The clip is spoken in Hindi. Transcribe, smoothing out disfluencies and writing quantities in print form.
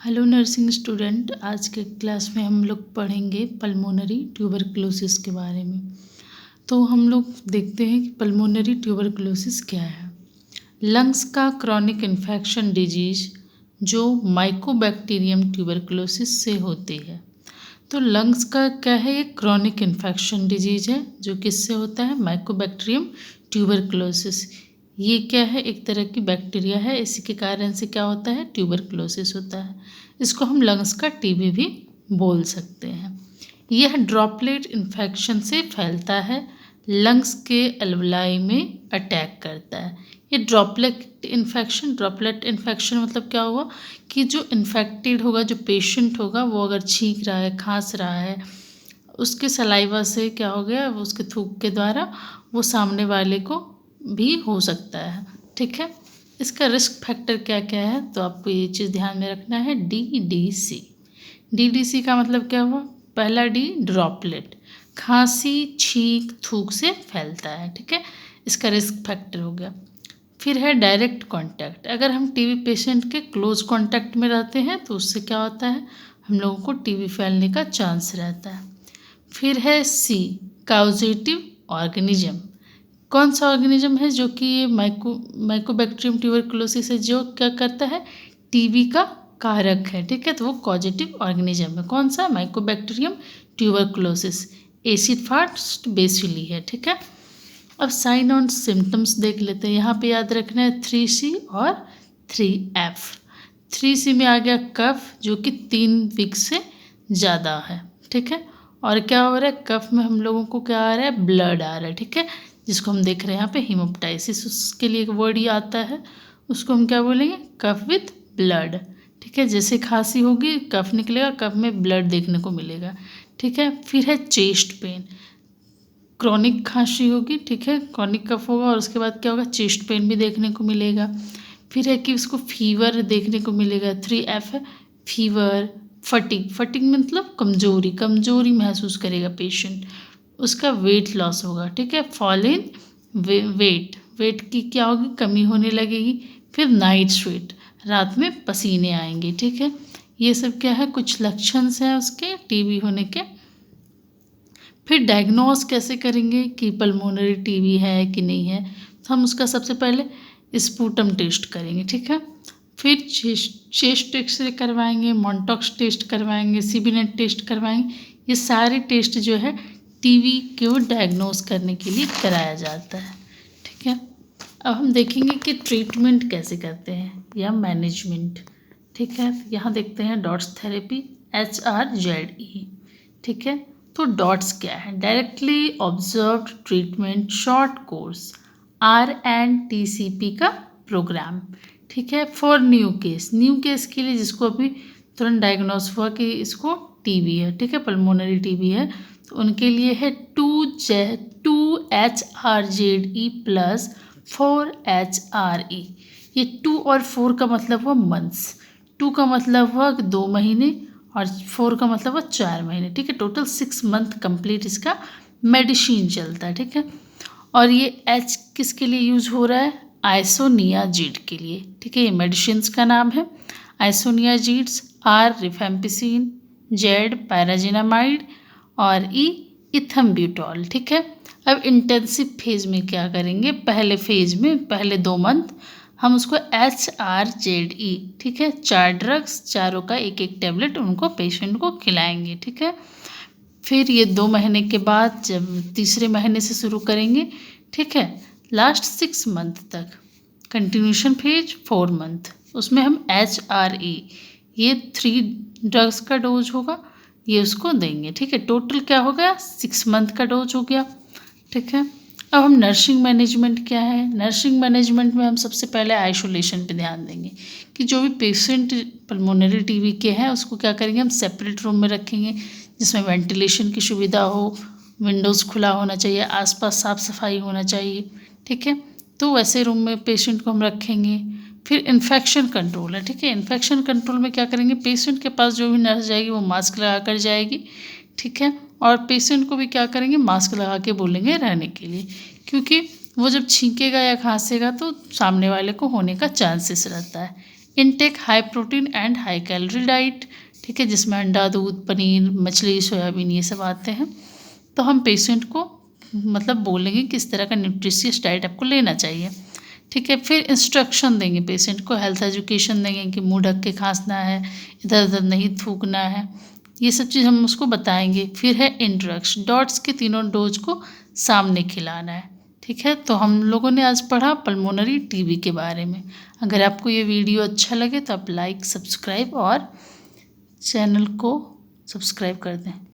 हेलो नर्सिंग स्टूडेंट, आज के क्लास में हम लोग पढ़ेंगे पल्मोनरी ट्यूबरकुलोसिस के बारे में। तो हम लोग देखते हैं कि पल्मोनरी ट्यूबरकुलोसिस क्या है। लंग्स का क्रॉनिक इन्फेक्शन डिजीज जो माइकोबैक्टीरियम ट्यूबरकुलोसिस से होती है। तो लंग्स का क्या है, एक क्रॉनिक इन्फेक्शन डिजीज है जो किससे होता है, माइकोबैक्टीरियम ट्यूबरकुलोसिस। ये क्या है, एक तरह की बैक्टीरिया है, इसी के कारण से क्या होता है, ट्यूबरकुलोसिस होता है। इसको हम लंग्स का टीबी भी बोल सकते हैं। यह ड्रॉपलेट इन्फेक्शन से फैलता है, लंग्स के अल्वलाई में अटैक करता है। ये ड्रॉपलेट इन्फेक्शन मतलब क्या हुआ कि जो इन्फेक्टेड होगा, जो पेशेंट होगा, वो अगर छींक रहा है, खांस रहा है, उसके सलाइवा से क्या हो गया, वो उसके थूक के द्वारा वो सामने वाले को भी हो सकता है। ठीक है, इसका रिस्क फैक्टर क्या क्या है, तो आपको ये चीज़ ध्यान में रखना है। DDC का मतलब क्या हुआ, पहला डी ड्रॉपलेट, खांसी, छींक, थूक से फैलता है। ठीक है, इसका रिस्क फैक्टर हो गया। फिर है डायरेक्ट कांटेक्ट, अगर हम टीबी पेशेंट के क्लोज कांटेक्ट में रहते हैं तो उससे क्या होता है, हम लोगों को टीबी फैलने का चांस रहता है। फिर है सी काउजेटिव ऑर्गेनिज्म, कौन सा ऑर्गेनिज्म है जो कि ये माइकोबैक्टीरियम ट्यूबरकुलोसिस है, जो क्या करता है, टीबी का कारक है। ठीक है, तो वो कॉजेटिव ऑर्गेनिज्म है, कौन सा, mycobacterium tuberculosis. Acid fast bacilli है। ठीक है, अब साइन और सिम्टम्स देख लेते हैं। यहाँ पे याद रखना है 3C और 3F। 3C में आ गया कफ, जो कि 3 वीक से ज़्यादा है। ठीक है, और क्या हो रहा है, कफ में हम लोगों को क्या आ रहा है, ब्लड आ रहा है। ठीक है, जिसको हम देख रहे हैं यहाँ पे हीमोप्टाइसिस, उसके लिए एक वर्ड ही आता है, उसको हम क्या बोलेंगे, कफ विथ ब्लड। ठीक है, जैसे खांसी होगी कफ निकलेगा, कफ में ब्लड देखने को मिलेगा। ठीक है, फिर है चेस्ट पेन, क्रॉनिक खांसी होगी, ठीक है, क्रॉनिक कफ होगा और उसके बाद क्या होगा, चेस्ट पेन भी देखने को मिलेगा। फिर है कि उसको फीवर देखने को मिलेगा। 3F है फीवर, फटिग मतलब कमजोरी महसूस करेगा पेशेंट। उसका वेट लॉस होगा। ठीक है, फॉल इन वेट की क्या होगी, कमी होने लगेगी। फिर नाइट स्वेट, रात में पसीने आएंगे। ठीक है, ये सब क्या है, कुछ लक्षण हैं उसके टीबी होने के। फिर डायग्नोस कैसे करेंगे कि पल्मोनरी टीबी है कि नहीं है, तो हम उसका सबसे पहले स्पूटम टेस्ट करेंगे। ठीक है, फिर चेस्ट एक्सरे करवाएंगे, मॉन्टॉक्स टेस्ट करवाएंगे, सीबीनेट टेस्ट करवाएंगे। ये सारे टेस्ट जो है टीबी को डायग्नोस करने के लिए कराया जाता है। ठीक है, अब हम देखेंगे कि ट्रीटमेंट कैसे करते हैं या मैनेजमेंट। ठीक है, यहाँ देखते हैं डॉट्स थेरेपी, HRZE। ठीक है, तो डॉट्स क्या है, directly observed treatment short course, RNTCP का प्रोग्राम। ठीक है, फॉर न्यू केस के लिए, जिसको अभी तुरंत डायग्नोस हुआ कि इसको टीबी है, ठीक है, पल्मोनरी टीबी है, तो उनके लिए है 2HRZE प्लस 4HRE। ये 2 और 4 का मतलब हुआ मंथ्स, 2 का मतलब हुआ 2 महीने और 4 का मतलब हुआ 4 महीने। ठीक है, टोटल 6 मंथ कंप्लीट इसका मेडिसिन चलता है। ठीक है, और ये H किसके लिए यूज हो रहा है, आइसोनियाजिड के लिए। ठीक है, ये मेडिसिन का नाम है आइसोनियाजिड्स, R रिफेम्पिसिन, Z पैराजिनामाइड और E इथम्ब्यूटॉल। ठीक है, अब इंटेंसिव फेज में क्या करेंगे, पहले फेज में पहले 2 मंथ हम उसको HRZE, ठीक है, 4 ड्रग्स, चारों का एक एक टेबलेट उनको पेशेंट को खिलाएंगे। ठीक है, फिर ये 2 महीने के बाद जब तीसरे महीने से शुरू करेंगे, ठीक है, लास्ट 6 मंथ तक, कंटिन्यूशन फेज 4 मंथ, उसमें हम HRE, ये 3 ड्रग्स का डोज होगा, ये उसको देंगे। ठीक है, टोटल क्या हो गया, 6 मंथ का डोज हो गया। ठीक है, अब हम नर्सिंग मैनेजमेंट क्या है, नर्सिंग मैनेजमेंट में हम सबसे पहले आइसोलेशन पे ध्यान देंगे कि जो भी पेशेंट पल्मोनरी टीबी के हैं उसको क्या करेंगे, हम सेपरेट रूम में रखेंगे जिसमें वेंटिलेशन की सुविधा हो, विंडोज़ खुला होना चाहिए, आसपास साफ़ सफाई होना चाहिए। ठीक है, तो वैसे रूम में पेशेंट को हम रखेंगे। फिर इन्फेक्शन कंट्रोल है। ठीक है, इन्फेक्शन कंट्रोल में क्या करेंगे, पेशेंट के पास जो भी नर्स जाएगी वो मास्क लगा कर जाएगी। ठीक है, और पेशेंट को भी क्या करेंगे, मास्क लगा के बोलेंगे रहने के लिए, क्योंकि वो जब छींकेगा या खांसेगा तो सामने वाले को होने का चांसेस रहता है। Intake high protein and high calorie diet, ठीक है, जिसमें अंडा, दूध, पनीर, मछली, सोयाबीन ये सब आते हैं। तो हम पेशेंट को मतलब बोलेंगे किस तरह का न्यूट्रिशियस डाइट आपको लेना चाहिए, ठीक है। फिर इंस्ट्रक्शन देंगे पेशेंट को, हेल्थ एजुकेशन देंगे कि मुंह ढक के खांसना है, इधर उधर नहीं थूकना है, ये सब चीज़ हम उसको बताएंगे। फिर है इंट्रोडक्शन, डॉट्स के तीनों डोज को सामने खिलाना है, ठीक है। तो हम लोगों ने आज पढ़ा पल्मोनरी टीबी के बारे में। अगर आपको ये वीडियो अच्छा लगे तो आप लाइक, सब्सक्राइब और चैनल को सब्सक्राइब कर दें।